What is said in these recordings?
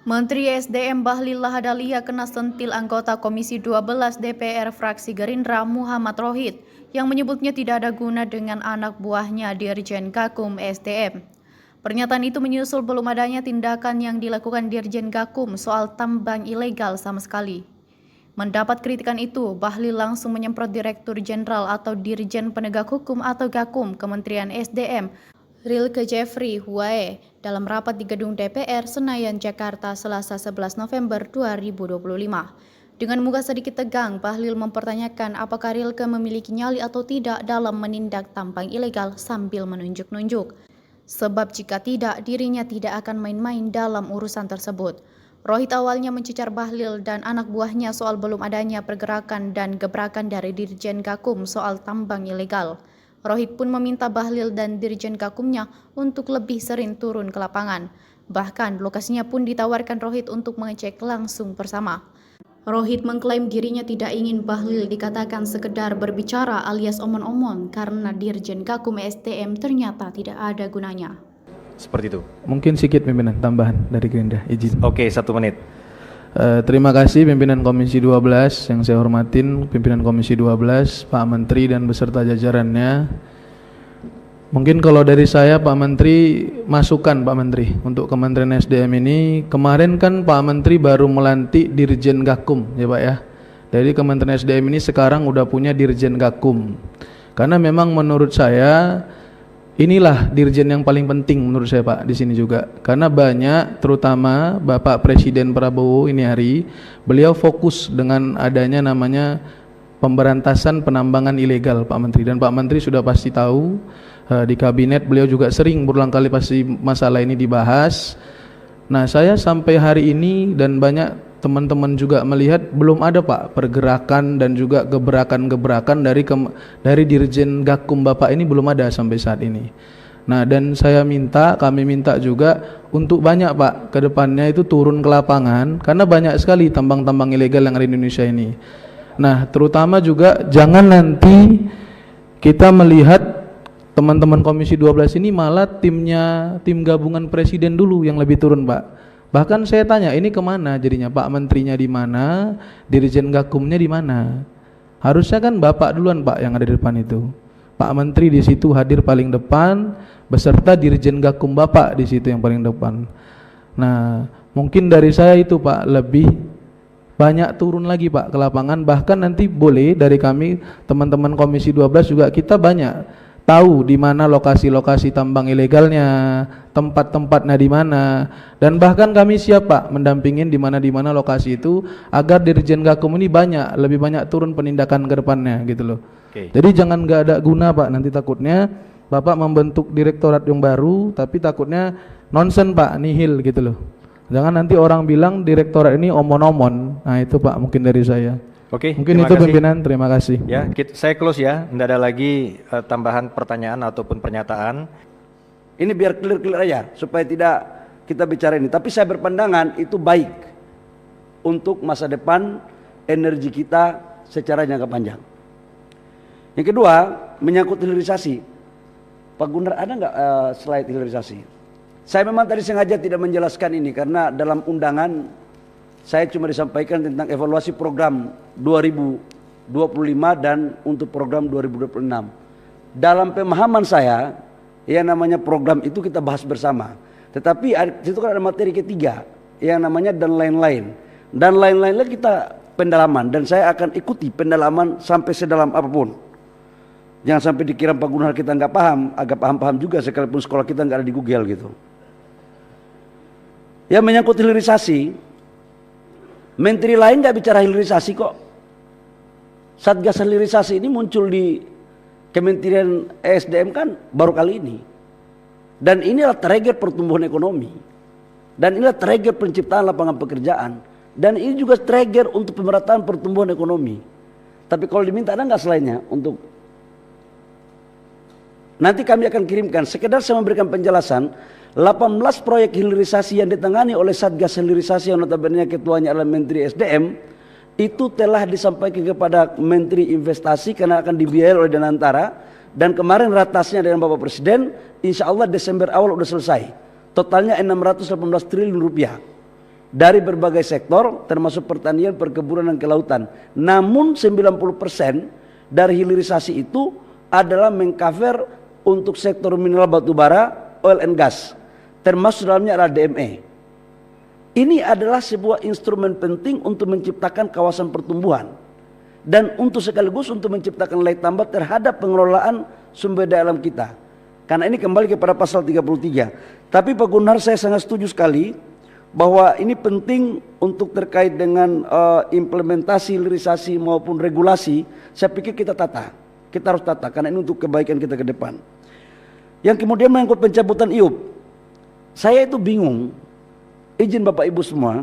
Menteri SDM Bahlil Lahadalia kena sentil anggota Komisi 12 DPR fraksi Gerindra Muhammad Rohid yang menyebutnya tidak ada guna dengan anak buahnya Dirjen Gakum SDM. Pernyataan itu menyusul belum adanya tindakan yang dilakukan Dirjen Gakum soal tambang ilegal sama sekali. Mendapat kritikan itu, Bahlil langsung menyemprot Direktur Jenderal atau Dirjen Penegak Hukum atau Gakum Kementerian SDM Rilke Jeffrey Huae dalam rapat di gedung DPR Senayan, Jakarta, Selasa 11 November 2025. Dengan muka sedikit tegang, Bahlil mempertanyakan apakah Rilke memiliki nyali atau tidak dalam menindak tambang ilegal sambil menunjuk-nunjuk. Sebab jika tidak, dirinya tidak akan main-main dalam urusan tersebut. Rohid awalnya mencecar Bahlil dan anak buahnya soal belum adanya pergerakan dan gebrakan dari Dirjen Gakum soal tambang ilegal. Rohid pun meminta Bahlil dan Dirjen Gakumnya untuk lebih sering turun ke lapangan. Bahkan lokasinya pun ditawarkan Rohid untuk mengecek langsung bersama. Rohid mengklaim dirinya tidak ingin Bahlil dikatakan sekedar berbicara alias omong-omong karena Dirjen Gakum SDM ternyata tidak ada gunanya. Seperti itu. Mungkin sedikit pimpinan tambahan dari Gerindra, izin. Oke, 1 menit. Terima kasih pimpinan Komisi 12 yang saya hormatin, pimpinan Komisi 12, Pak Menteri dan beserta jajarannya. Mungkin kalau dari saya Pak Menteri, masukan Pak Menteri untuk Kementerian SDM ini, kemarin kan Pak Menteri baru melantik Dirjen Gakum ya Pak ya. Dari Kementerian SDM ini sekarang udah punya Dirjen Gakum. Karena memang menurut saya inilah dirjen yang paling penting menurut saya Pak di sini juga, karena banyak terutama Bapak Presiden Prabowo ini hari beliau fokus dengan adanya namanya pemberantasan penambangan ilegal Pak Menteri, dan Pak Menteri sudah pasti tahu di kabinet beliau juga sering berulang kali pasti masalah ini dibahas. Nah saya sampai hari ini dan banyak teman-teman juga melihat belum ada Pak pergerakan dan juga gebrakan-gebrakan dari Dirjen Gakum Bapak ini belum ada sampai saat ini. Nah dan kami minta juga untuk banyak Pak ke depannya itu turun ke lapangan, karena banyak sekali tambang-tambang ilegal yang ada di Indonesia ini. Nah terutama juga jangan nanti kita melihat teman-teman Komisi 12 ini malah tim gabungan Presiden dulu yang lebih turun Pak. Bahkan saya tanya, ini kemana jadinya? Pak Menterinya di mana? Dirjen Gakumnya di mana? Harusnya kan Bapak duluan Pak yang ada di depan itu. Pak Menteri di situ hadir paling depan, beserta Dirjen Gakum Bapak di situ yang paling depan. Nah, mungkin dari saya itu Pak lebih banyak turun lagi Pak ke lapangan. Bahkan nanti boleh dari kami teman-teman Komisi 12 juga kita banyak tahu di mana lokasi-lokasi tambang ilegalnya, tempat-tempatnya di mana, dan bahkan kami siap Pak mendampingin di mana lokasi itu agar Dirjen Gakum ini lebih banyak turun penindakan ke depannya gitu loh. Oke. Jadi jangan nggak ada guna Pak, nanti takutnya Bapak membentuk direktorat yang baru tapi takutnya nonsen Pak, nihil gitu loh. Jangan nanti orang bilang direktorat ini omon-omon. Nah itu Pak mungkin dari saya. Oke, mungkin itu pimpinan, terima kasih. Ya, saya close ya, tidak ada lagi tambahan pertanyaan ataupun pernyataan. Ini biar clear aja, supaya tidak kita bicara ini. Tapi saya berpandangan itu baik untuk masa depan energi kita secara jangka panjang. Yang kedua, menyangkut hilirisasi. Pak Gundar, ada nggak slide hilirisasi? Saya memang tadi sengaja tidak menjelaskan ini karena dalam undangan saya cuma disampaikan tentang evaluasi program 2025 dan untuk program 2026. Dalam pemahaman saya, yang namanya program itu kita bahas bersama. Tetapi itu kan ada materi ketiga, yang namanya dan lain-lain. Dan lain-lainnya kita pendalaman, dan saya akan ikuti pendalaman sampai sedalam apapun. Jangan sampai dikira Pak Gunnar kita nggak paham, agak paham-paham juga sekalipun sekolah kita nggak ada di Google gitu. Yang menyangkut hilirisasi, menteri lain nggak bicara hilirisasi kok. Satgas hilirisasi ini muncul di Kementerian SDM kan baru kali ini. Dan inilah trigger pertumbuhan ekonomi. Dan inilah trigger penciptaan lapangan pekerjaan. Dan ini juga trigger untuk pemerataan pertumbuhan ekonomi. Tapi kalau diminta ada nggak selainnya untuk nanti kami akan kirimkan. Sekedar saya memberikan penjelasan. 18 proyek hilirisasi yang ditangani oleh Satgas Hilirisasi yang notabene ketuanya adalah Menteri SDM itu telah disampaikan kepada Menteri Investasi karena akan dibiayai oleh Danantara, dan kemarin ratasnya dengan Bapak Presiden, insya Allah Desember awal sudah selesai. Totalnya 618 triliun rupiah. dari berbagai sektor termasuk pertanian, perkebunan dan kelautan. Namun 90% dari hilirisasi itu adalah mengcover untuk sektor mineral batubara, oil and gas, termasuk dalamnya adalah DME. Ini adalah sebuah instrumen penting untuk menciptakan kawasan pertumbuhan dan untuk sekaligus untuk menciptakan nilai tambah terhadap pengelolaan sumber daya alam kita. Karena ini kembali kepada pasal 33. Tapi Pak Gunnar, saya sangat setuju sekali bahwa ini penting untuk terkait dengan implementasi hilirisasi maupun regulasi. Saya pikir kita harus tata karena ini untuk kebaikan kita ke depan. Yang kemudian mengangkut pencabutan IUP, saya itu bingung. Izin Bapak Ibu semua,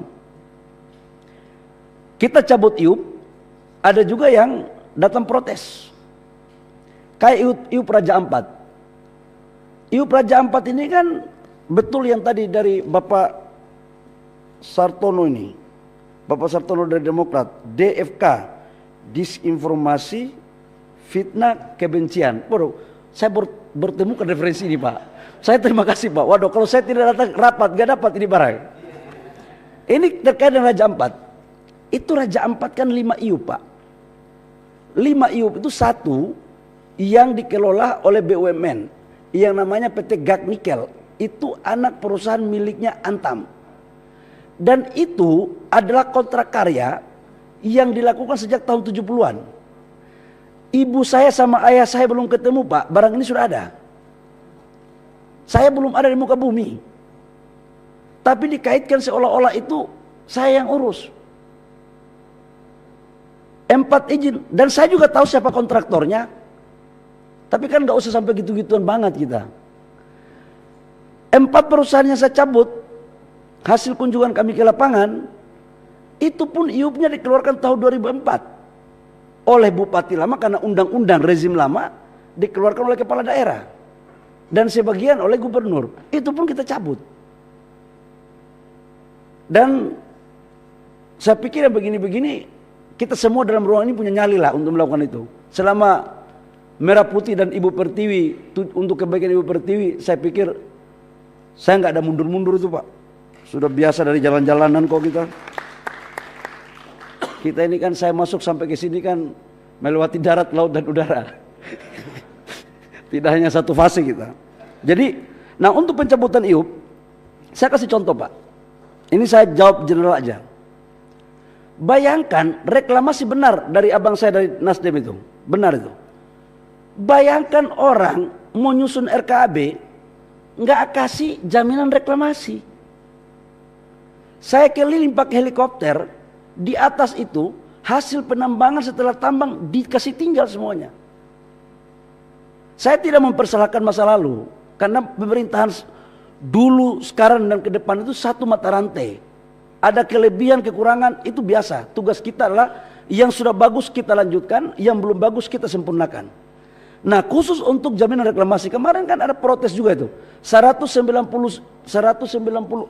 kita cabut IUP, ada juga yang datang protes. Kayak IUP Raja Ampat. IUP Raja Ampat ini kan betul yang tadi dari Bapak Sartono ini, Bapak Sartono dari Demokrat, DFK, disinformasi, fitnah, kebencian. Waduh, saya bertemu ke referensi ini Pak. Saya terima kasih Pak. Waduh, kalau saya tidak datang rapat, gak dapat ini barang. Ini terkait dengan Raja Ampat. Itu Raja Ampat kan 5 IUP Pak. 5 IUP itu satu yang dikelola oleh BUMN yang namanya PT Gag Nikel. Itu anak perusahaan miliknya Antam. Dan itu adalah kontrak karya yang dilakukan sejak tahun 70-an. Ibu saya sama ayah saya belum ketemu Pak, barang ini sudah ada. Saya belum ada di muka bumi. Tapi dikaitkan seolah-olah itu saya yang urus. 4 izin, dan saya juga tahu siapa kontraktornya. Tapi kan gak usah sampai gitu-gituan banget kita. 4 perusahaan yang saya cabut hasil kunjungan kami ke lapangan, itu pun IUP-nya dikeluarkan tahun 2004 oleh Bupati lama karena undang-undang rezim lama dikeluarkan oleh kepala daerah dan sebagian oleh gubernur. Itu pun kita cabut. Dan saya pikir yang begini-begini kita semua dalam ruang ini punya nyali lah untuk melakukan itu. Selama Merah Putih dan Ibu Pertiwi untuk kebaikan Ibu Pertiwi, saya pikir saya nggak ada mundur-mundur itu Pak. Sudah biasa dari jalan-jalanan kok kita. Kita ini kan saya masuk sampai ke sini kan melewati darat, laut dan udara. Tidak hanya satu fase kita. Jadi, nah untuk pencabutan IUP, saya kasih contoh Pak. Ini saya jawab general aja. Bayangkan reklamasi benar dari abang saya dari Nasdem itu. Benar itu. Bayangkan orang mau nyusun RKAB nggak kasih jaminan reklamasi. Saya keliling pakai helikopter, di atas itu hasil penambangan setelah tambang dikasih tinggal semuanya. Saya tidak mempersalahkan masa lalu, karena pemerintahan dulu, sekarang dan ke depan itu satu mata rantai. Ada kelebihan, kekurangan, itu biasa. Tugas kita adalah yang sudah bagus kita lanjutkan, yang belum bagus kita sempurnakan. Nah khusus untuk jaminan reklamasi, kemarin kan ada protes juga itu. 190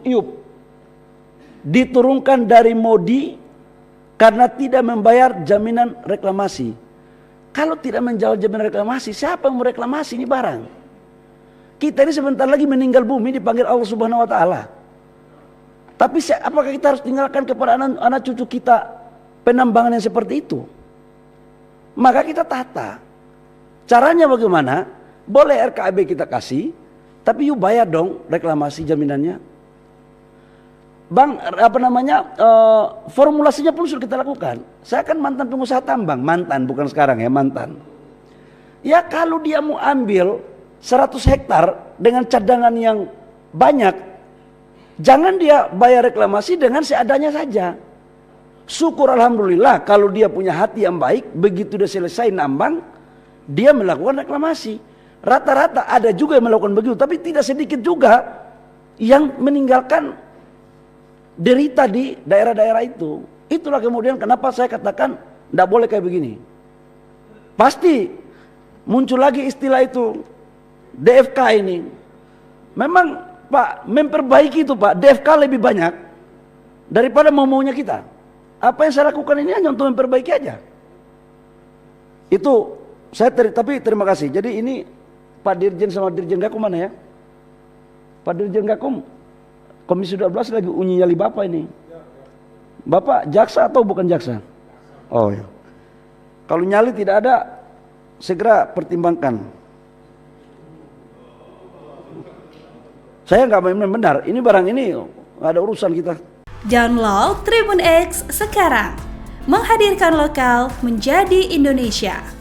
IUP diturunkan dari MODI karena tidak membayar jaminan reklamasi. Kalau tidak menjawab jaminan reklamasi, siapa yang mau reklamasi ini barang? Kita ini sebentar lagi meninggal bumi dipanggil Allah Subhanahu wa taala. Tapi apakah kita harus tinggalkan kepada anak cucu kita penambangan yang seperti itu? Maka kita tata. Caranya bagaimana? Boleh RKAB kita kasih, tapi yuk bayar dong reklamasi jaminannya. Bang, formulasinya pun sudah kita lakukan. Saya kan mantan pengusaha tambang, mantan bukan sekarang ya, mantan. Ya kalau dia mau ambil 100 hektar dengan cadangan yang banyak, jangan dia bayar reklamasi dengan seadanya saja. Syukur alhamdulillah kalau dia punya hati yang baik, begitu dia selesai nambang, dia melakukan reklamasi. Rata-rata ada juga yang melakukan begitu, tapi tidak sedikit juga yang meninggalkan derita di daerah-daerah itu. Itulah kemudian kenapa saya katakan tidak boleh kayak begini. Pasti muncul lagi istilah itu DFK ini. Memang Pak memperbaiki itu Pak, DFK lebih banyak daripada maunya kita. Apa yang saya lakukan ini hanya untuk memperbaiki aja. Itu saya tapi terima kasih. Jadi ini Pak Dirjen sama Dirjen Gakum mana ya? Pak Dirjen Gakum Komisi 12 lagi uji nyali Bapak ini. Bapak jaksa atau bukan jaksa? Oh ya. Kalau nyali tidak ada, segera pertimbangkan. Saya nggak main-main, benar. Ini barang ini nggak ada urusan kita. Download Tribun X sekarang. Menghadirkan lokal menjadi Indonesia.